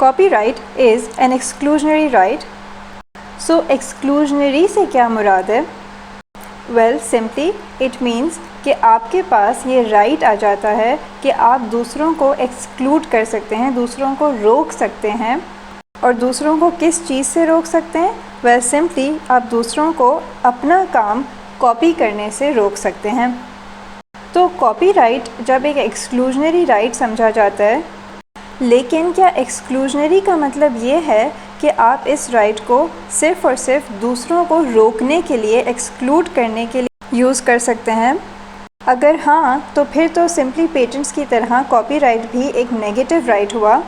Copyright is an exclusionary right. So exclusionary से क्या मुराद है? Well, simply it means कि आपके पास ये राइट आ जाता है कि आप दूसरों को एक्सक्लूड कर सकते हैं, दूसरों को रोक सकते हैं। और दूसरों को किस चीज़ से रोक सकते हैं? Well, simply आप दूसरों को अपना काम कॉपी करने से रोक सकते हैं। तो कॉपीराइट जब एक एक्सक्लूजनरी राइट समझा जाता है, लेकिन क्या एक्सक्लूजनरी का मतलब ये है कि आप इस राइट को सिर्फ़ और सिर्फ दूसरों को रोकने के लिए, एक्सक्लूड करने के लिए यूज़ कर सकते हैं? अगर हाँ, तो फिर तो सिंपली पेटेंट्स की तरह कॉपीराइट भी एक नेगेटिव राइट हुआ।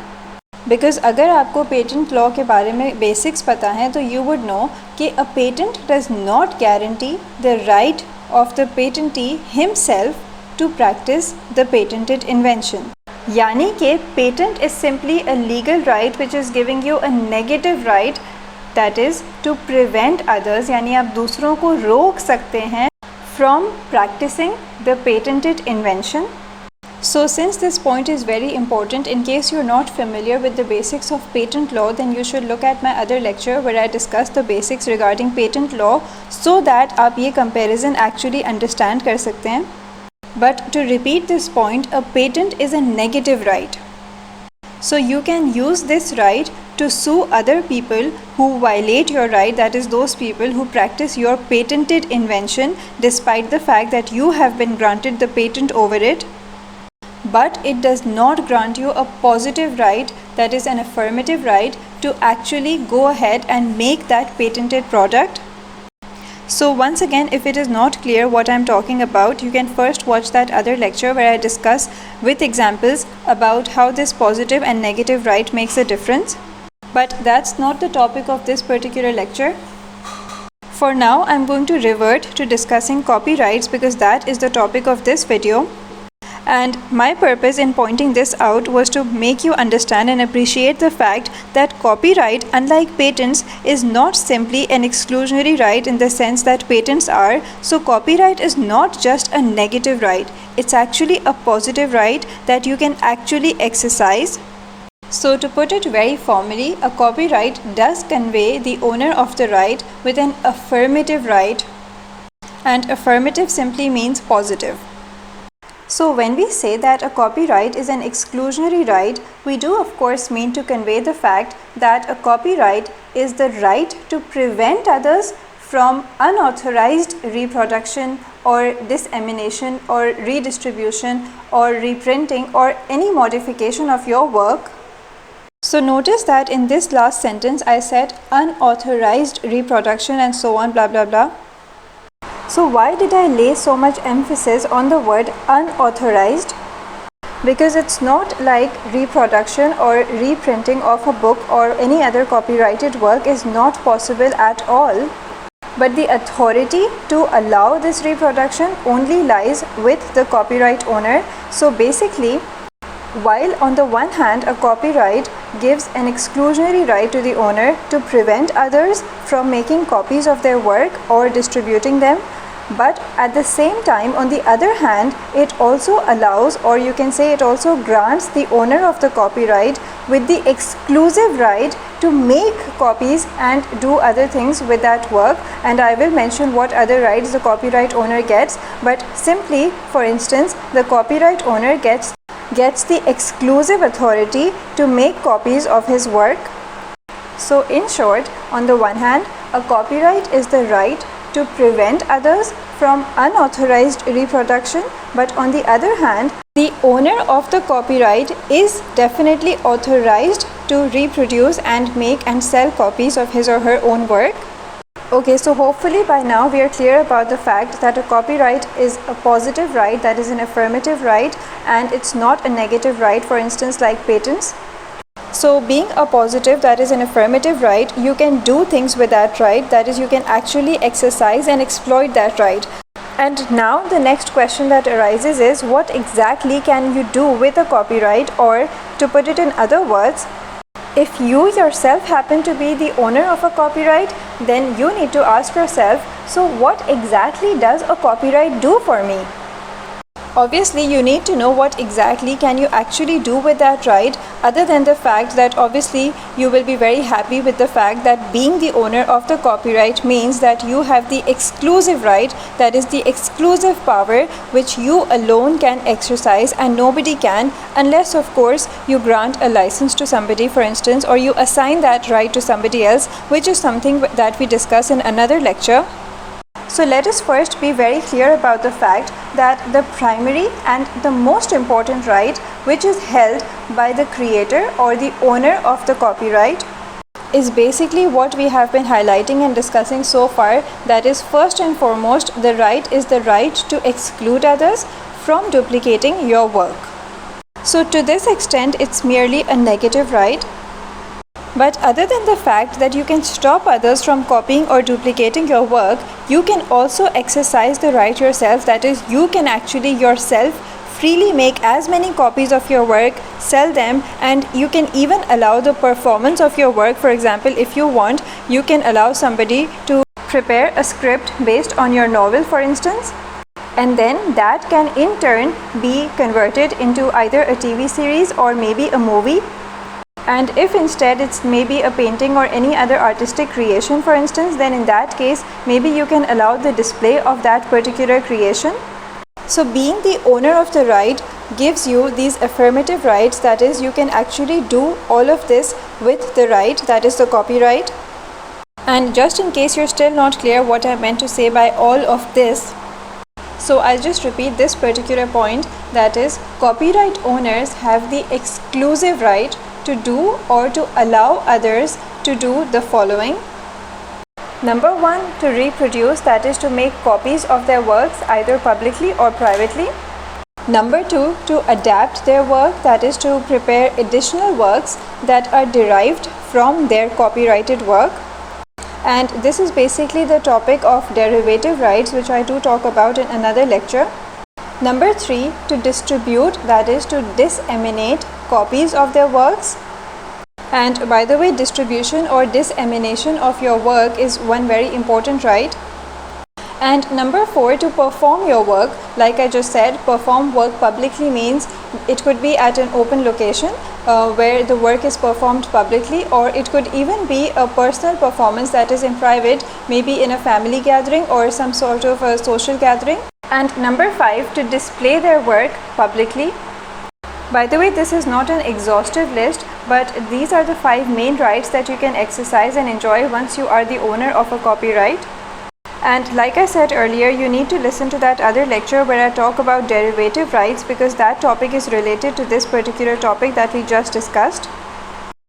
बिकॉज़ अगर आपको पेटेंट लॉ के बारे में बेसिक्स पता हैं तो यू वुड नो कि a patent does not guarantee the right of the patentee himself to practise the patented invention. यानी कि patent is simply a legal right which is giving you a negative right, that is to prevent others, यानी आप दूसरों को रोक सकते हैं from practising the patented invention. So since this point is very important, in case you're not familiar with the basics of patent law, then you should look at my other lecture where I discuss the basics regarding patent law so that आप ये comparison actually understand कर सकते हैं। But to repeat this point, a patent is a negative right. So you can use this right to sue other people who violate your right, that is those people who practice your patented invention despite the fact that you have been granted the patent over it. But it does not grant you a positive right, that is an affirmative right, to actually go ahead and make that patented product. So once again, if it is not clear what I am talking about, you can first watch that other lecture where I discuss with examples about how this positive and negative right makes a difference. But that's not the topic of this particular lecture. For now, I am going to revert to discussing copyrights because that is the topic of this video. And my purpose in pointing this out was to make you understand and appreciate the fact that copyright, unlike patents, is not simply an exclusionary right in the sense that patents are. So copyright is not just a negative right, it's actually a positive right that you can actually exercise. So to put it very formally, a copyright does convey the owner of the right with an affirmative right, and affirmative simply means positive. So when we say that a copyright is an exclusionary right, we do of course mean to convey the fact that a copyright is the right to prevent others from unauthorized reproduction or dissemination or redistribution or reprinting or any modification of your work. So notice that in this last sentence I said unauthorized reproduction and so on, blah blah blah. So why did I lay so much emphasis on the word unauthorized? Because it's not like reproduction or reprinting of a book or any other copyrighted work is not possible at all. But the authority to allow this reproduction only lies with the copyright owner. So basically, while on the one hand a copyright gives an exclusionary right to the owner to prevent others from making copies of their work or distributing them, but at the same time, on the other hand, it also allows, or you can say it also grants the owner of the copyright with the exclusive right to make copies and do other things with that work. And I will mention what other rights the copyright owner gets. But simply, for instance, the copyright owner gets the exclusive authority to make copies of his work. So in short, on the one hand, a copyright is the right to prevent others from unauthorized reproduction, but on the other hand, the owner of the copyright is definitely authorized to reproduce and make and sell copies of his or her own work. Okay, so hopefully by now we are clear about the fact that a copyright is a positive right, that is an affirmative right, and it's not a negative right, for instance like patents. So being a positive, that is an affirmative right, you can do things with that right, that is you can actually exercise and exploit that right. And now the next question that arises is, what exactly can you do with a copyright? Or to put it in other words, if you yourself happen to be the owner of a copyright, then you need to ask yourself, so what exactly does a copyright do for me? Obviously, you need to know what exactly can you actually do with that right, other than the fact that obviously you will be very happy with the fact that being the owner of the copyright means that you have the exclusive right, that is the exclusive power which you alone can exercise and nobody can, unless of course you grant a license to somebody, for instance, or you assign that right to somebody else, which is something that we discuss in another lecture. So let us first be very clear about the fact that the primary and the most important right which is held by the creator or the owner of the copyright is basically what we have been highlighting and discussing so far. That is, first and foremost, the right is the right to exclude others from duplicating your work. So to this extent, it's merely a negative right. But other than the fact that you can stop others from copying or duplicating your work, you can also exercise the right yourself. That is, you can actually yourself freely make as many copies of your work, sell them, and you can even allow the performance of your work. For example, if you want, you can allow somebody to prepare a script based on your novel, for instance, and then that can in turn be converted into either a TV series or maybe a movie. And if instead it's maybe a painting or any other artistic creation, for instance, then in that case maybe you can allow the display of that particular creation. So being the owner of the right gives you these affirmative rights, that is, you can actually do all of this with the right, that is the copyright. And just in case you're still not clear what I meant to say by all of this, so I'll just repeat this particular point, that is, copyright owners have the exclusive right to do or to allow others to do the following. Number 1, to reproduce, that is to make copies of their works either publicly or privately. Number 2, to adapt their work, that is to prepare additional works that are derived from their copyrighted work. And this is basically the topic of derivative rights, which I do talk about in another lecture. Number 3, to distribute, that is to disseminate copies of their works. And by the way, distribution or dissemination of your work is one very important right. And number 4, to perform your work. Like I just said, perform work publicly means it could be at an open location where the work is performed publicly, or it could even be a personal performance that is in private, maybe in a family gathering or some sort of a social gathering. And number 5, to display their work publicly. By the way, this is not an exhaustive list, but these are the 5 main rights that you can exercise and enjoy once you are the owner of a copyright. And like I said earlier, you need to listen to that other lecture where I talk about derivative rights, because that topic is related to this particular topic that we just discussed.